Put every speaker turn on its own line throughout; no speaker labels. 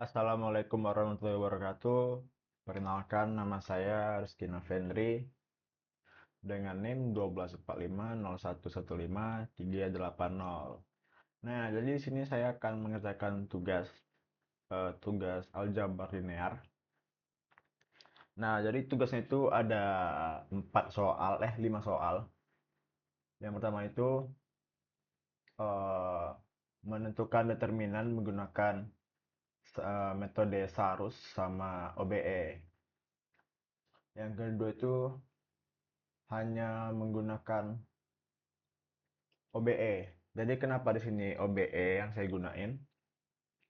Assalamualaikum warahmatullahi wabarakatuh. Perkenalkan, nama saya Rizky Navendri dengan NIM 12450115380. Nah, jadi di sini saya akan mengerjakan tugas aljabar linear. Nah, jadi tugasnya itu ada 5 soal. Yang pertama itu eh, menentukan determinan menggunakan metode Sarus sama OBE. Yang kedua itu hanya menggunakan OBE. Jadi kenapa di sini OBE yang saya gunain?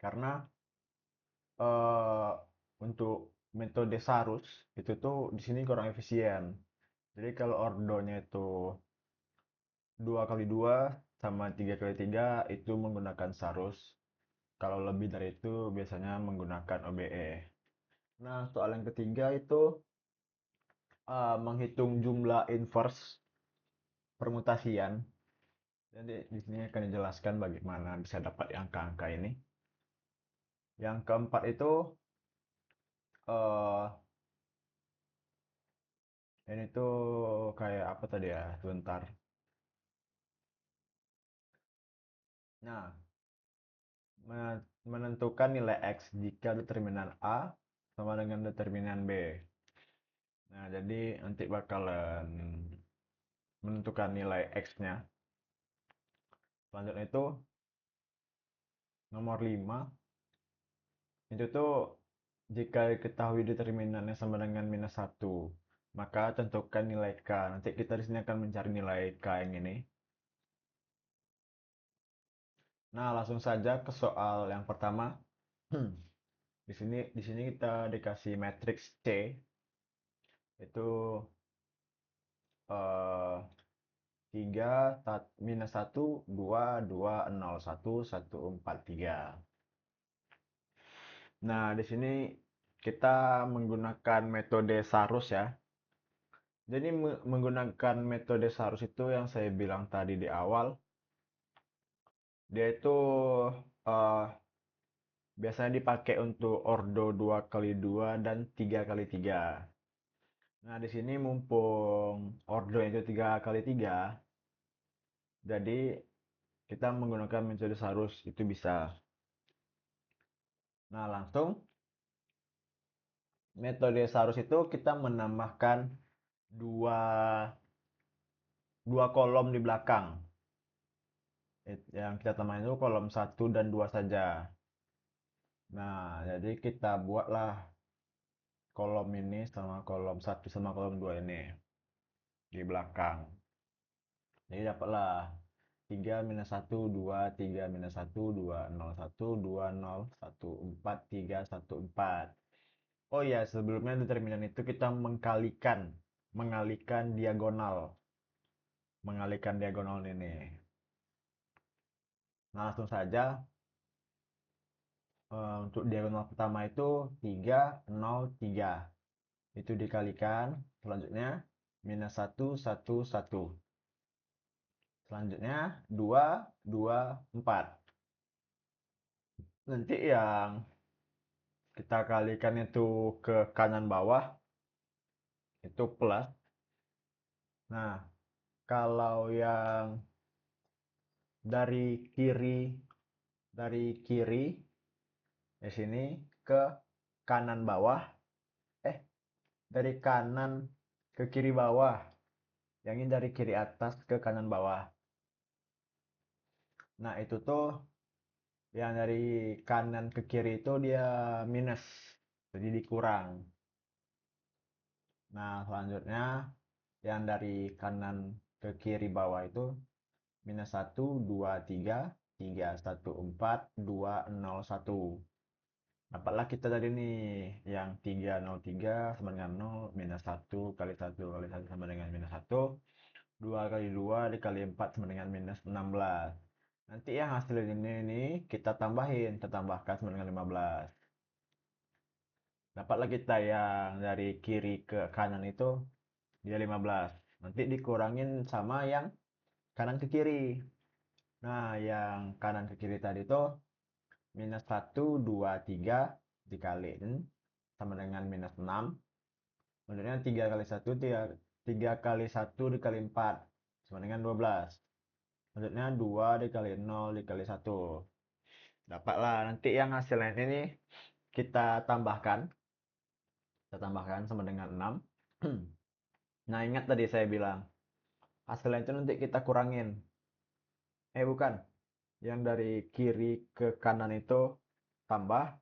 Karena eh, untuk metode Sarus itu tuh di sini kurang efisien. Jadi kalau ordonya itu 2 kali 2 sama 3 kali 3 itu menggunakan Sarus. Kalau lebih dari itu biasanya menggunakan OBE. Nah, soal yang ketiga itu menghitung jumlah inverse permutasian. Jadi di sini akan dijelaskan bagaimana bisa dapat angka-angka ini. Yang keempat itu eh ini tuh kayak apa tadi ya? Sebentar. Nah, menentukan nilai X jika determinan A sama dengan determinan B. Nah, jadi nanti bakalan menentukan nilai X-nya. Selanjutnya itu nomor 5 itu tuh jika diketahui determinannya sama dengan -1, maka tentukan nilai K. Nanti kita di sini akan mencari nilai K yang ini. Nah, langsung saja ke soal yang pertama. Di sini kita dikasih matriks C itu eh 3 -1 2 2 0 1 1 4 3. Nah, di sini kita menggunakan metode Sarus ya. Jadi menggunakan metode Sarus itu yang saya bilang tadi di awal, dia itu eh, biasanya dipakai untuk ordo 2 kali 2 dan 3 kali 3. Nah, di sini mumpung ordo itu 3 kali 3, jadi kita menggunakan metode Sarus itu bisa. Nah, langsung metode Sarus itu kita menambahkan dua dua kolom di belakang. Yang kita tambahin itu kolom 1 dan 2 saja. Nah, jadi kita buatlah kolom ini sama kolom 1 sama kolom 2 ini di belakang. Jadi dapatlah 3 -1 2 3 -1 2 0 1 2 0 1 4 3 1 4. Oh ya, sebelumnya determinan itu kita mengalihkan diagonal, ini. Nah, langsung saja untuk diagonal pertama itu 3 0 3. Itu dikalikan, selanjutnya -1 1 1. Selanjutnya 2 2 4. Nanti yang kita kalikan itu ke kanan bawah itu plus. Nah, kalau yang dari kiri di sini ke kanan bawah, eh dari kanan ke kiri bawah. Yang ini dari kiri atas ke kanan bawah. Nah, itu tuh yang dari kanan ke kiri itu dia minus. Jadi dikurang. Nah, selanjutnya yang dari kanan ke kiri bawah itu -1 2 3 3 1 4 2 0 1. Dapatlah kita tadi nih yang 303 sama dengan 0, -1 kali 1 kali 1 sama dengan -1, 2 kali 2 dikali 4 sama dengan -16. Nanti yang hasil ini kita tambahin, kita tambahkan sama dengan 15. Dapatlah kita yang dari kiri ke kanan itu dia 15. Nanti dikurangin sama yang kanan ke kiri. Nah, yang kanan ke kiri tadi tuh -1 2 3. dikaliin sama dengan minus 6. Selanjutnya 3 kali 1, 3 kali 1 dikali 4 sama dengan 12. Selanjutnya 2 dikali 0 dikali 1. Dapatlah nanti yang hasilnya ini kita tambahkan. Kita tambahkan sama dengan 6. Nah, ingat tadi saya bilang, hasilnya itu nanti kita kurangin. Bukan. Yang dari kiri ke kanan itu tambah,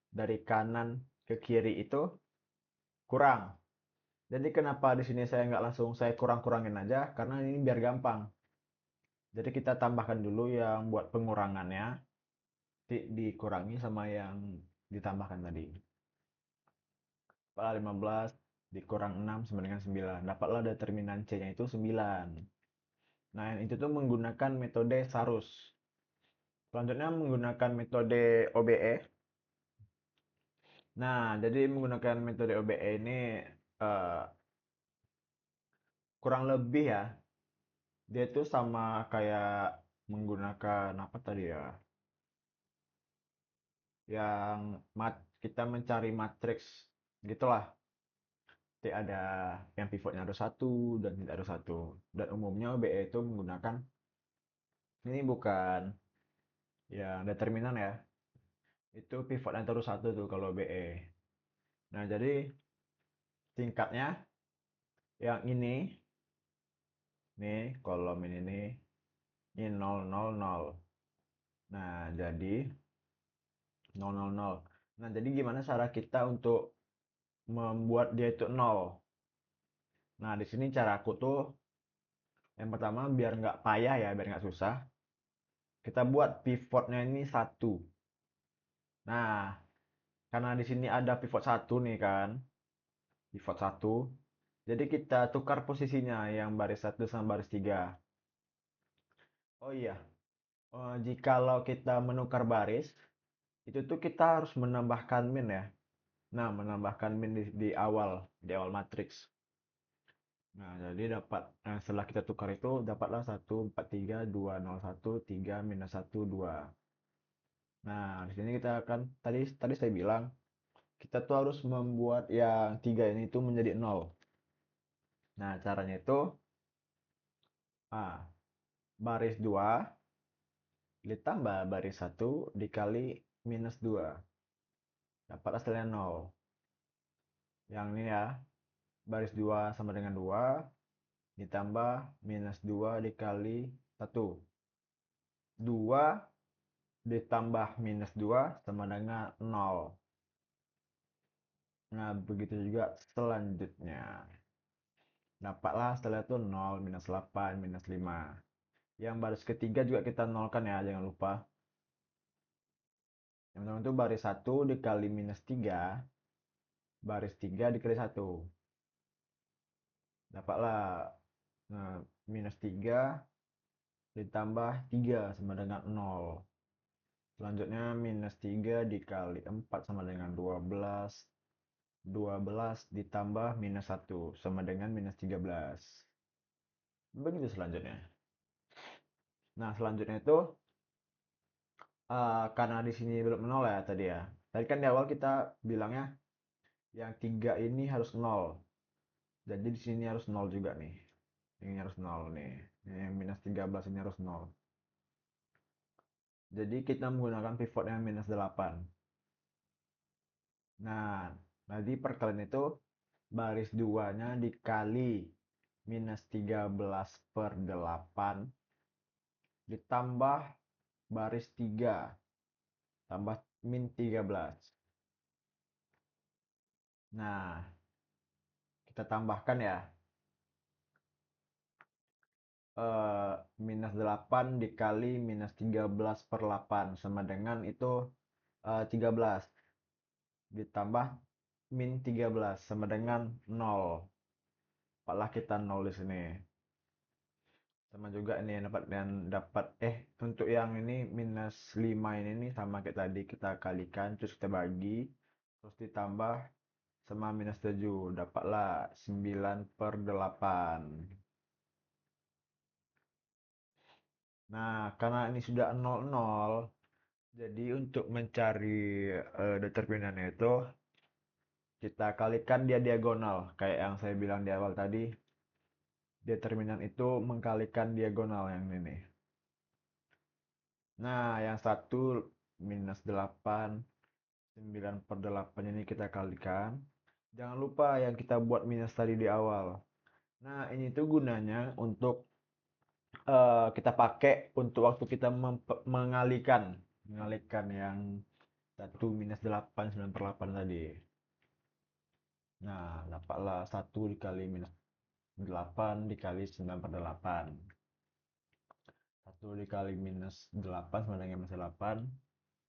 dari kanan ke kiri itu kurang. Jadi kenapa di sini saya nggak langsung saya kurang-kurangin aja, karena ini biar gampang. Jadi kita tambahkan dulu yang buat pengurangannya, dikurangi sama yang ditambahkan tadi. Dapatlah 15 dikurang 6 sama dengan 9. Dapatlah determinan C-nya itu 9. Nah, yang itu tuh menggunakan metode Sarus. Selanjutnya menggunakan metode OBE. Nah, jadi menggunakan metode OBE ini eh, kurang lebih ya, dia itu sama kayak menggunakan apa tadi ya? Yang kita mencari matriks gitulah. Nanti ada yang pivotnya ada satu dan tidak ada satu. Dan umumnya OBE itu menggunakan ini bukan yang determinan ya. Itu pivot yang terus satu tuh kalau OBE. Nah, jadi tingkatnya yang nih kolom ini 0 0 0. Nah, jadi 0 0 0. Nah, jadi gimana cara kita untuk membuat dia itu 0? Nah, di sini cara aku tuh yang pertama biar nggak payah ya, biar nggak susah. Kita buat pivotnya ini satu. Nah, karena di sini ada pivot satu nih kan, pivot satu. Jadi kita tukar posisinya yang baris satu sama baris tiga. Oh iya, jikalau kita menukar baris, itu tuh kita harus menambahkan min ya. Nah, menambahkan min di awal matriks. Nah, jadi setelah kita tukar itu dapatlah 1 4 3 2 0 1 3 minus 1 2. Nah, di sini kita akan tadi saya bilang kita tuh harus membuat yang 3 ini itu menjadi 0. Nah, caranya itu ah, baris 2 ditambah baris 1 dikali minus 2. Dapat hasilnya 0. Yang ini ya, baris 2 sama dengan 2 ditambah minus 2 dikali 1. 2 ditambah minus 2 sama dengan 0. Nah, begitu juga selanjutnya. Dapatlah setelah itu 0, minus 8, minus 5. Yang baris ketiga juga kita nolkan ya, jangan lupa. Yang pertama itu baris 1 dikali minus 3, baris 3 dikali 1. Dapatlah minus 3 ditambah 3 sama dengan 0. Selanjutnya minus 3 dikali 4 sama dengan 12. 12 ditambah minus 1 sama dengan minus 13. Begitu selanjutnya. Nah, selanjutnya itu karena di sini belum 0 ya tadi ya. Tadi kan di awal kita bilangnya yang 3 ini harus 0. Jadi di sini harus 0 juga nih. Ini harus 0 nih. Yang minus 13 ini harus 0. Jadi kita menggunakan pivot yang minus 8. Nah, tadi perkalian itu baris 2-nya dikali minus 13 per 8 ditambah baris 3 tambah min 13. Nah, kita tambahkan ya. Minus 8 dikali minus 13 per 8 sama dengan itu 13 ditambah min 13 sama dengan 0. Dapatlah kita 0 di sini. Sama juga ini dapat untuk yang ini minus 5 ini nih sama kayak tadi kita kalikan terus kita bagi terus ditambah sama minus 7 dapatlah 9 per 8. Nah, karena ini sudah 0 0 Jadi untuk mencari determinannya itu kita kalikan dia diagonal. Kayak yang saya bilang di awal tadi, determinan itu mengkalikan diagonal yang ini. Nah, yang satu minus 8, 9 per 8 ini kita kalikan. Jangan lupa yang kita buat minus tadi di awal. Nah, ini tuh gunanya untuk kita pakai untuk waktu kita mengalihkan yang satu minus 8 9 per 8 tadi. Nah, dapatlah satu dikali minus 8 dikali 9 per 8. Satu dikali minus 8 sama dengan minus 8.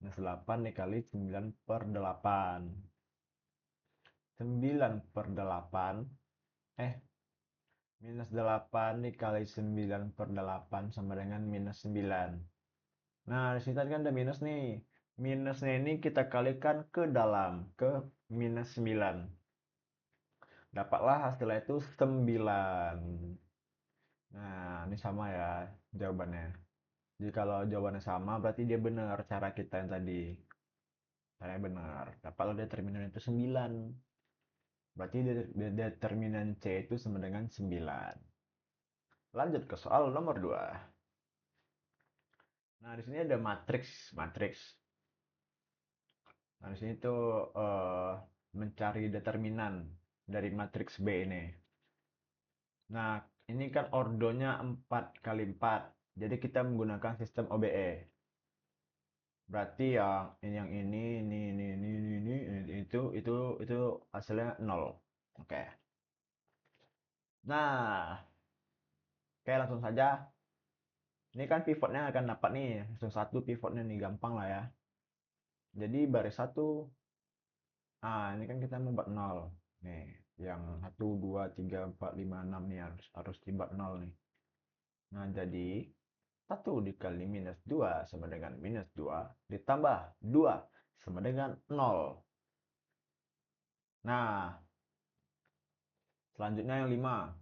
Minus 8 dikali 9 per 8. 9 per 8. Eh, minus 8 dikali 9 per 8 sama dengan minus 9. Nah, di sini tadi kan ada minus nih. Minusnya ini kita kalikan ke dalam, ke minus 9. Dapatlah hasilnya itu 9. Nah, ini sama ya jawabannya. Jadi kalau jawabannya sama, berarti dia benar cara kita yang tadi. Caranya benar. Dapatlah determinan itu 9. Berarti determinan C itu sama dengan 9. Lanjut ke soal nomor 2. Nah, di sini ada matriks, matriks. Nah, di sini tuh mencari determinan dari matriks B ini. Nah, ini kan ordonya 4 kali 4. Jadi kita menggunakan sistem OBE. Berarti yang ini, itu hasilnya 0. Oke. Nah, oke langsung saja. Ini kan pivotnya akan dapat nih, langsung satu pivotnya nih gampang lah ya. Jadi baris satu. Ini kan kita mau buat 0. Nih, yang 1 2 3 4 5 6 nih harus dibuat 0 nih. Nah, jadi 1 dikali minus 2 sama dengan minus 2 ditambah 2 sama dengan 0. Nah, selanjutnya yang 5.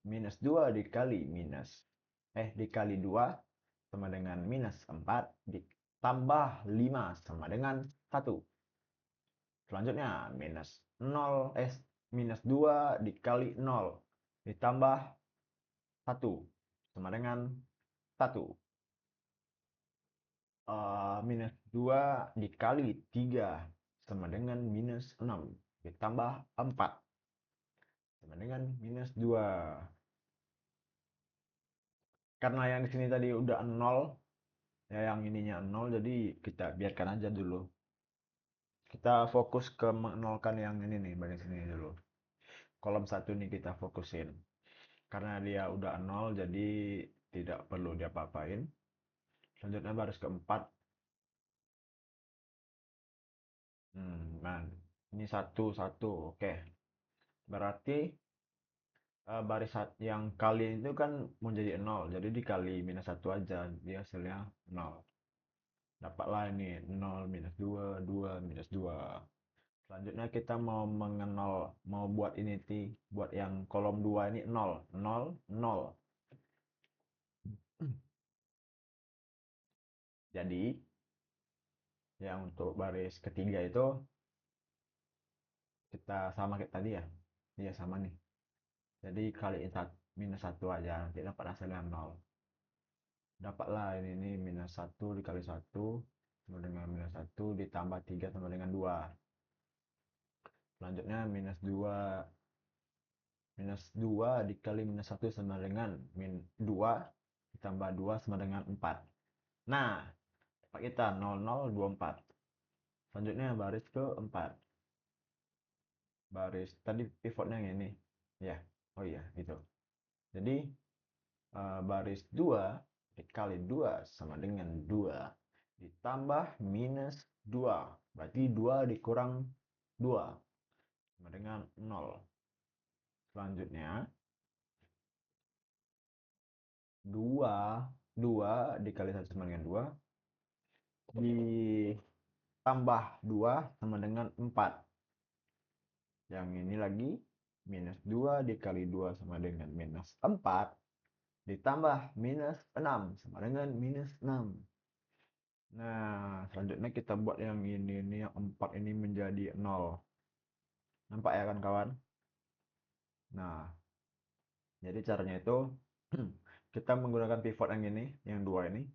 Minus 2 dikali 2 sama dengan minus 4 ditambah 5 sama dengan 1. Selanjutnya minus 2 dikali 0 ditambah 1 sama dengan 1. Minus 2 dikali 3 sama dengan minus 6 ditambah 4 sama dengan minus 2. Karena yang di sini tadi udah 0, ya yang ininya 0, jadi kita biarkan aja dulu. Kita fokus ke menolkan yang ini nih, bagian sini dulu. Kolom 1 nih kita fokusin. Karena dia udah 0, jadi tidak perlu diapa-apain. Selanjutnya baris keempat. Nah, ini satu satu, oke. Berarti yang kali itu kan mau jadi 0, jadi dikali minus 1 aja, dia hasilnya 0. Dapatlah ini 0 minus 2 2 minus 2. Selanjutnya kita mau buat ini buat yang kolom 2 ini 0 0 0. Jadi yang untuk baris ketiga itu kita sama kayak tadi ya. Iya sama nih. Jadi kaliin minus 1 aja, nanti dapat hasilnya 0. Dapatlah ini minus 1 dikali 1 sama dengan minus 1 ditambah 3 sama dengan 2. Selanjutnya minus 2 dikali minus 1 sama dengan 2 ditambah 2 sama dengan 4. Nah, dapat kita 0024. Selanjutnya baris keempat. Baris tadi pivotnya yang ini. Ya, oh iya itu. Jadi baris 2 dikali 2 sama dengan 2 ditambah minus 2. Berarti 2 dikurang 2 sama dengan 0. Selanjutnya 2 2 dikali 1 sama dengan 2 ditambah 2 sama dengan 4. Yang ini lagi minus 2 dikali 2 sama dengan minus 4 ditambah minus 6 sama dengan minus 6. Nah, selanjutnya kita buat yang ini yang 4 ini menjadi 0. Nampak ya kan kawan? Nah, jadi caranya itu kita menggunakan pivot yang ini, yang dua ini.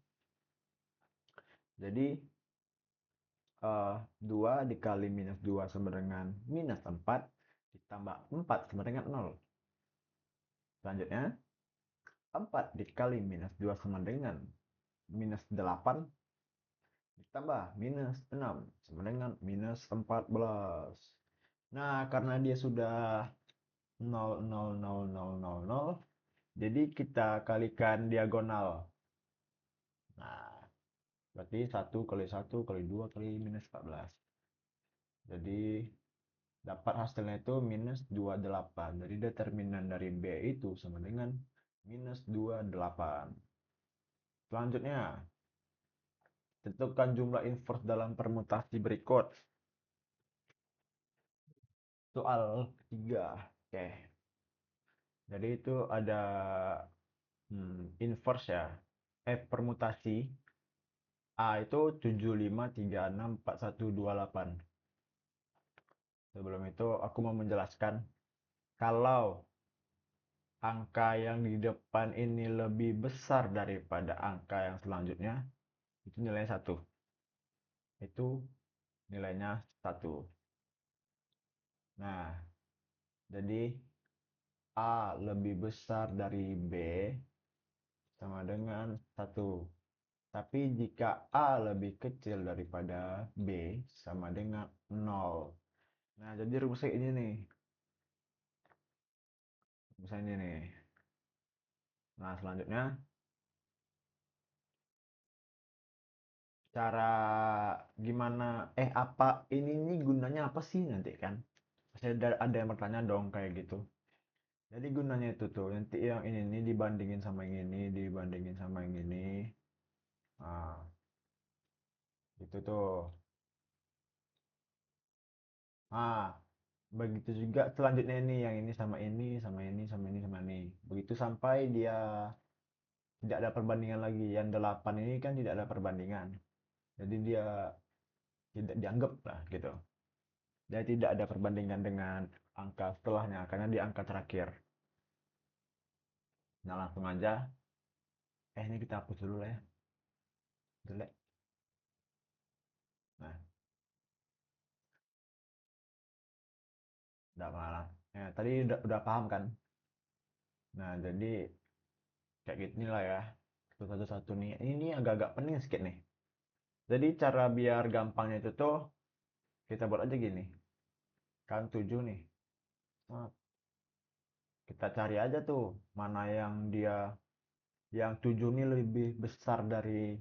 Jadi 2 dikali minus 2 sama dengan minus 4 ditambah 4 sama dengan 0. Selanjutnya 4 dikali minus 2 sama dengan minus 8 ditambah minus 6 sama dengan minus 14. Nah, karena dia sudah 0, 0, 0, 0, 0, 0, jadi kita kalikan diagonal. Nah, berarti 1 kali 1 kali 2 kali minus 14. Jadi dapat hasilnya itu minus 28. Jadi determinan dari B itu sama dengan minus 28. Selanjutnya, tentukan jumlah inverse dalam permutasi berikut. Soal ketiga. Oke. Jadi itu ada inverse ya. Permutasi. A itu 75364128. Sebelum itu aku mau menjelaskan kalau angka yang di depan ini lebih besar daripada angka yang selanjutnya, itu nilainya 1. Itu nilainya 1. Nah, jadi A lebih besar dari B sama dengan 1. Tapi jika A lebih kecil daripada B sama dengan 0. Nah, jadi rumusnya ini nih. Rumusnya ini nih. Nah, selanjutnya cara gimana apa ini gunanya apa sih nanti kan? Pasti ada yang bertanya dong kayak gitu. Jadi gunanya itu tuh nanti yang ini dibandingin sama yang ini, dibandingin sama yang ini. Nah, itu tuh. Nah, begitu juga selanjutnya ini yang ini sama ini sama ini sama ini sama ini. Begitu sampai dia tidak ada perbandingan lagi. Yang 8 ini kan tidak ada perbandingan. Jadi dia tidak dianggap lah gitu. Dia tidak ada perbandingan dengan angka setelahnya karena di angka terakhir. Nah, langsung aja. Ini kita hapus dulu lah ya. Jelek. Nah, udah malah. Ya, tadi udah paham kan? Nah, jadi kayak gini lah ya. Satu-satu nih. Ini agak-agak pening sedikit nih. Jadi cara biar gampangnya itu tuh kita buat aja gini. Kan 7 nih. Nah, kita cari aja tuh mana yang dia yang 7 ini lebih besar dari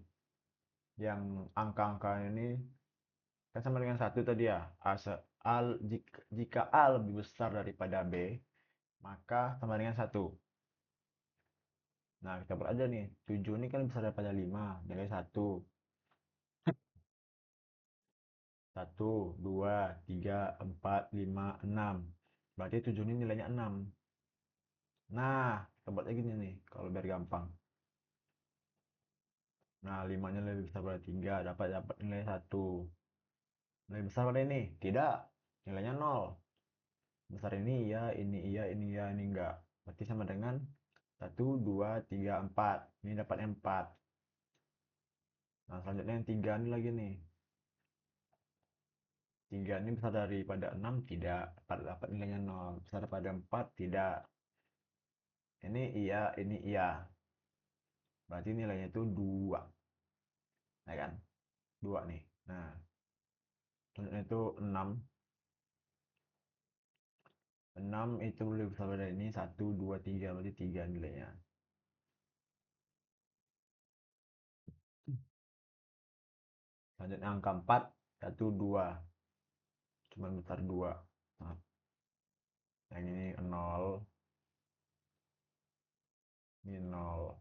yang angka-angka ini kan sama dengan 1 tadi ya. Jika A lebih besar daripada B, maka sama dengan 1. Nah, kita buat aja nih. 7 ini kan besar daripada 5, nilai 1. 1, 2, 3, 4, 5, 6. Berarti 7 ini nilainya 6. Nah, kita buat lagi nih, kalau biar gampang. Nah, 5-nya lebih besar pada 3, dapat dapat nilai 1. Nilai besar pada ini? Tidak. Nilainya 0. Besar ini iya, ini iya, ini iya, ini enggak. Berarti sama dengan 1, 2, 3, 4. Ini dapatnya 4. Nah, selanjutnya yang 3 ini lagi nih. 3 ini besar daripada 6? Tidak. Dapat nilainya 0. Besar daripada 4? Tidak. Ini iya, ini iya. Berarti nilainya itu 2. Ya kan? 2 nih. Nah, selanjutnya itu 6. 6 itu lebih besar dari ini. 1, 2, 3. Berarti 3 nilainya. Selanjutnya angka 4. 1, 2. Cuma besar 2. Nah, yang ini 0. Ini 0.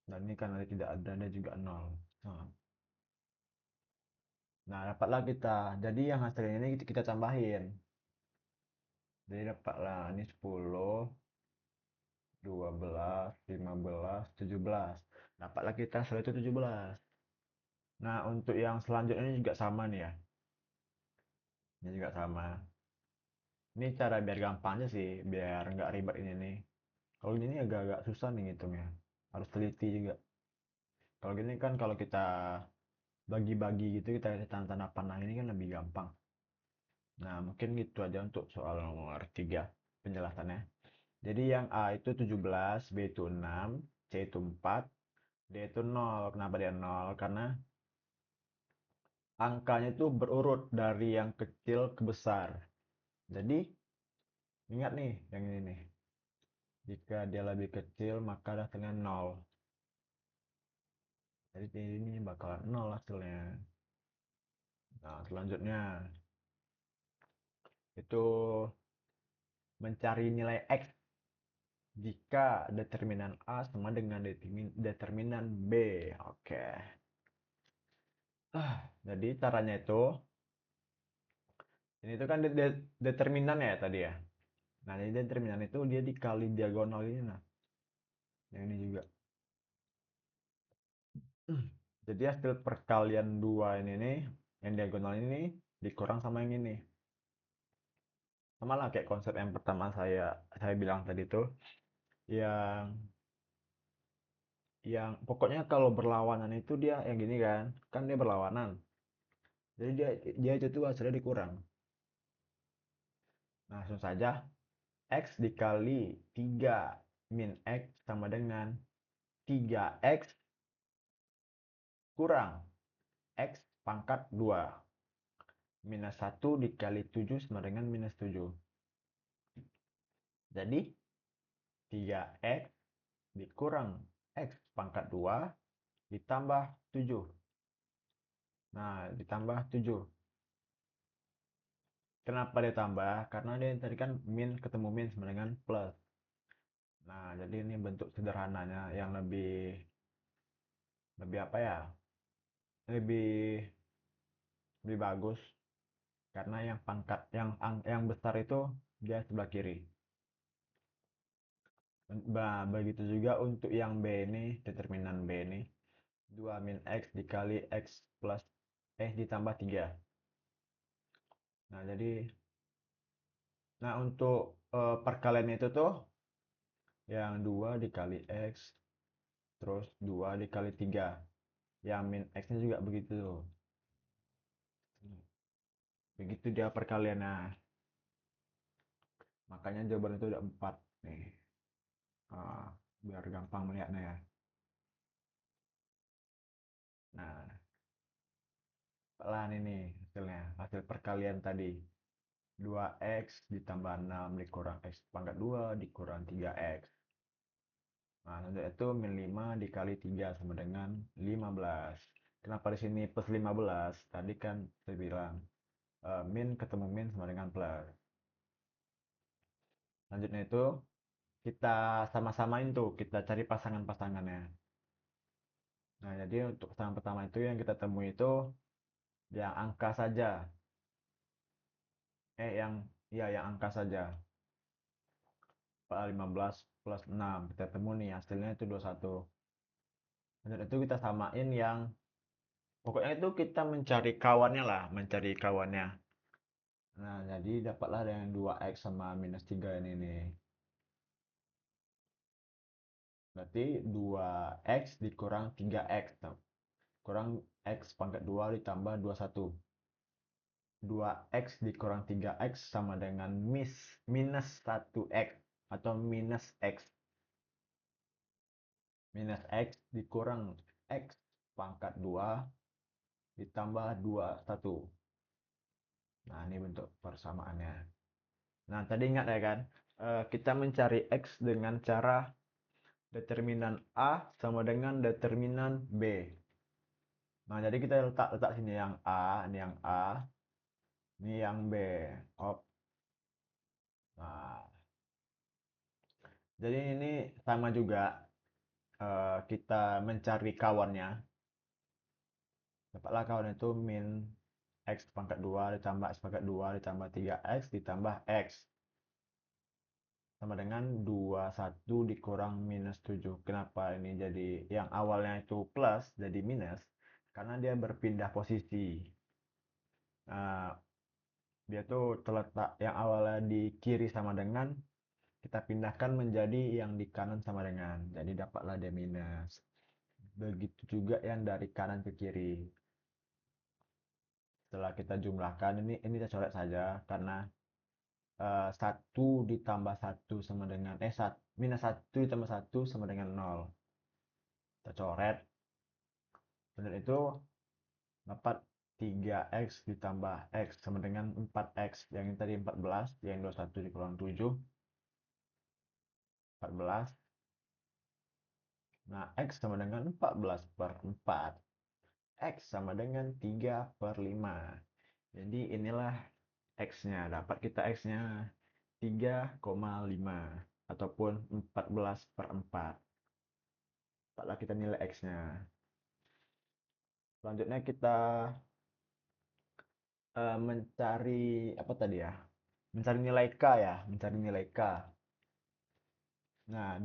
Dan ini karena tidak ada juga 0. Nah, dapatlah kita. Jadi yang hasilnya ini kita tambahin. Jadi dapatlah ini 10, 12, 15, 17. Dapatlah kita hasil itu 17. Nah, untuk yang selanjutnya ini juga sama nih ya. Ini juga sama. Ini cara biar gampang aja sih, biar nggak ribet ini nih. Kalau ini agak-agak susah nih ngitungnya. Harus teliti juga. Kalau gini kan kalau kita bagi-bagi gitu, kita kasih tanda-tanda panah ini kan lebih gampang. Nah, mungkin gitu aja untuk soal nomor 3 penjelasannya. Jadi yang A itu 17, B itu 6, C itu 4, D itu 0. Kenapa dia 0? Karena angkanya itu berurut dari yang kecil ke besar. Jadi, ingat nih yang ini nih. Jika dia lebih kecil, maka hasilnya 0. Jadi ini bakalan 0 hasilnya. Nah, selanjutnya itu mencari nilai X jika determinan A sama dengan determinan B. Oke. Jadi caranya itu, ini itu kan determinan ya tadi ya. Nah, jadi determinan itu dia dikali diagonal ini, nah. Yang ini juga. Jadi hasil perkalian dua ini nih, yang diagonal ini dikurang sama yang ini. Sama lah kayak konsep yang pertama saya bilang tadi tuh, yang pokoknya kalau berlawanan itu dia yang gini kan, kan dia berlawanan. Jadi dia itu tuh hasilnya dikurang. Nah, langsung saja X dikali 3 min X sama dengan 3X kurang X pangkat 2. Minus 1 dikali 7 sama dengan minus 7. Jadi 3X dikurang X pangkat 2 ditambah 7. Nah, ditambah 7. Kenapa ditambah? Karena dia tadi kan min ketemu min sama dengan plus. Nah, jadi ini bentuk sederhananya yang lebih lebih apa ya? Lebih lebih bagus karena yang pangkat yang besar itu dia sebelah kiri. Nah, begitu juga untuk yang B ini, determinan B ini 2 min X dikali X plus X ditambah 3. Nah, untuk perkalian itu tuh yang 2 dikali X terus 2 dikali 3. Yang min X-nya juga begitu. Begitu dia perkaliannya. Makanya jawaban itu udah 4 nih. Ah, biar gampang melihatnya ya. Nah, pelan ini hasilnya. Hasil perkalian tadi. 2X ditambah 6 dikurang X pangkat 2 dikurang 3X. Nah, untuk itu min 5 dikali 3 sama dengan 15. Kenapa di sini plus 15? Tadi kan saya bilang min ketemu min sama dengan plus. Selanjutnya itu kita sama-samain tuh, kita cari pasangan-pasangannya. Nah, jadi untuk pasangan pertama itu yang kita temui itu yang angka saja. Yang ya yang angka saja. 15 plus 6. Kita temu nih hasilnya itu 21. Dan itu kita samain yang pokoknya itu kita mencari kawannya lah, mencari kawannya. Nah, jadi dapatlah dengan 2X sama minus 3 ini nih. Berarti 2X dikurang 3X. Kurang X pangkat 2 ditambah 21. 2X dikurang 3X sama dengan minus 1X atau minus X. Minus X dikurang X pangkat 2 ditambah 21. Nah, ini bentuk persamaannya. Nah, tadi ingat ya kan? Kita mencari X dengan cara determinan A sama dengan determinan B. Nah, jadi kita letak sini yang A, ini yang A, ini yang B. Hop. Nah, jadi ini sama juga kita mencari kawannya. Dapatlah kawan itu min X pangkat 2 ditambah X pangkat 2 ditambah 3X ditambah X. Sama dengan 21 dikurang minus 7. Kenapa ini jadi yang awalnya itu plus jadi minus? karena dia berpindah posisi. Nah, dia tuh terletak yang awalnya di kiri sama dengan, kita pindahkan menjadi yang di kanan sama dengan. Jadi dapatlah dia minus. Begitu juga yang dari kanan ke kiri. Setelah kita jumlahkan, ini kita coret saja karena 1 ditambah 1 sama dengan minus 1 ditambah 1 sama dengan 0. Kita coret. Dan itu dapat 3x ditambah x sama dengan 4x. Yang ini tadi 14, yang 21 dikurang 7, 14. Nah, x sama dengan 14 per 4. X sama dengan 3 per 5. Jadi inilah x-nya. Dapat kita x-nya 3,5 ataupun 14 per 4. Dapatlah kita nilai x-nya. Selanjutnya kita mencari apa tadi ya? Mencari nilai k ya, mencari nilai k. Nah,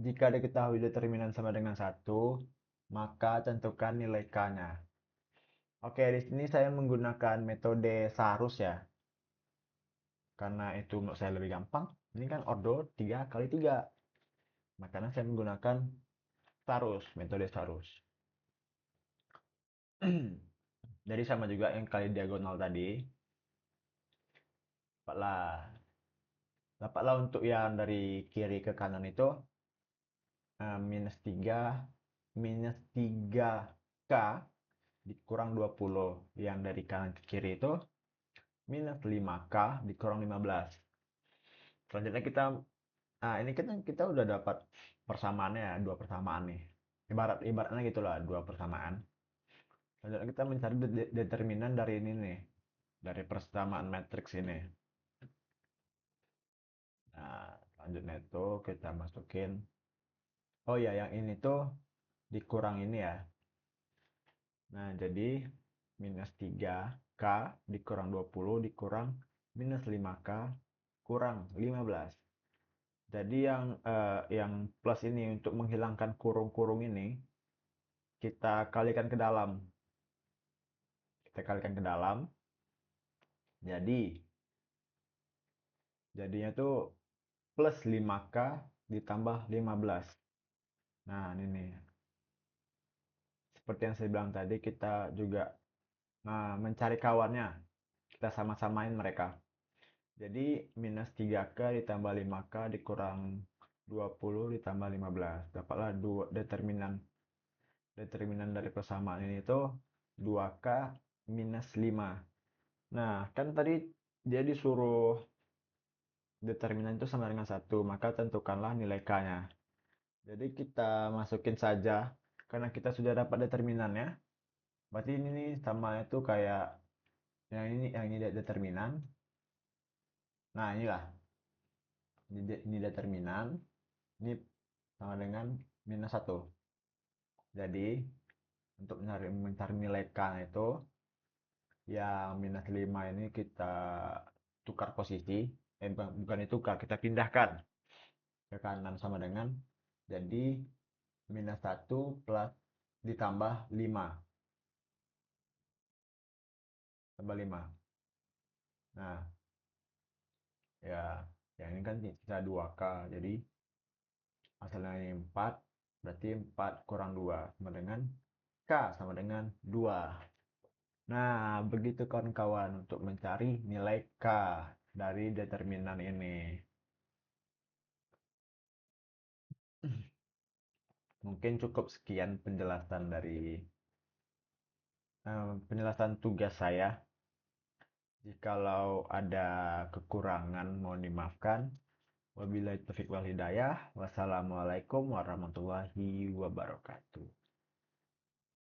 jika diketahui determinan sama dengan 1, maka tentukan nilai k-nya. Oke, di sini saya menggunakan metode Sarus ya. Karena itu menurut saya lebih gampang. Ini kan ordo 3 kali 3. Makanya saya menggunakan Sarus, metode Sarus. Jadi sama juga yang kali diagonal tadi. Dapatlah. Dapatlah untuk yang dari kiri ke kanan itu minus 3 dikurang 20. Yang dari kanan ke kiri itu minus 5k dikurang 15. Selanjutnya ini kita udah dapat persamaannya ya, dua persamaan nih. Ibaratnya gitulah, dua persamaan. Selanjutnya kita mencari determinan dari ini nih, dari persamaan matriks ini. Nah, selanjutnya itu kita masukin. Oh ya, yang ini tuh dikurang ini ya. Nah, jadi minus 3k dikurang 20 dikurang minus 5k kurang 15. Jadi yang plus ini untuk menghilangkan kurung-kurung ini kita kalikan ke dalam. Kita kalikan ke dalam. Jadinya tuh plus 5k ditambah 15. Nah, ini nih. Seperti yang saya bilang tadi, kita juga mencari kawannya. Kita sama-samain mereka. Jadi minus 3k ditambah 5k dikurang 20 ditambah 15. Dapatlah determinan dari persamaan ini itu 2k minus 5. Nah, kan tadi dia disuruh determinan itu sama dengan 1, maka tentukanlah nilai k-nya. Jadi kita masukin saja, karena kita sudah dapat determinannya. Berarti ini nih sama itu kayak yang ini determinan. Nah, inilah. Ini determinan. Ini sama dengan minus 1. Jadi, untuk mencari nilai k itu, yang minus 5 ini kita tukar posisi. Bukan ditukar, kita pindahkan ke kanan sama dengan. Jadi, minus 1 plus ditambah 5. Tambah 5. Nah, ya, yang ini kan sisa 2k. Jadi, hasilnya ini 4. Berarti 4 kurang 2 sama dengan k sama dengan 2. Nah, begitu kawan-kawan untuk mencari nilai k dari determinan ini. Mungkin cukup sekian penjelasan tugas saya. Jikalau ada kekurangan mohon dimaafkan. Wabillahi taufiq wal hidayah. Wassalamualaikum warahmatullahi wabarakatuh.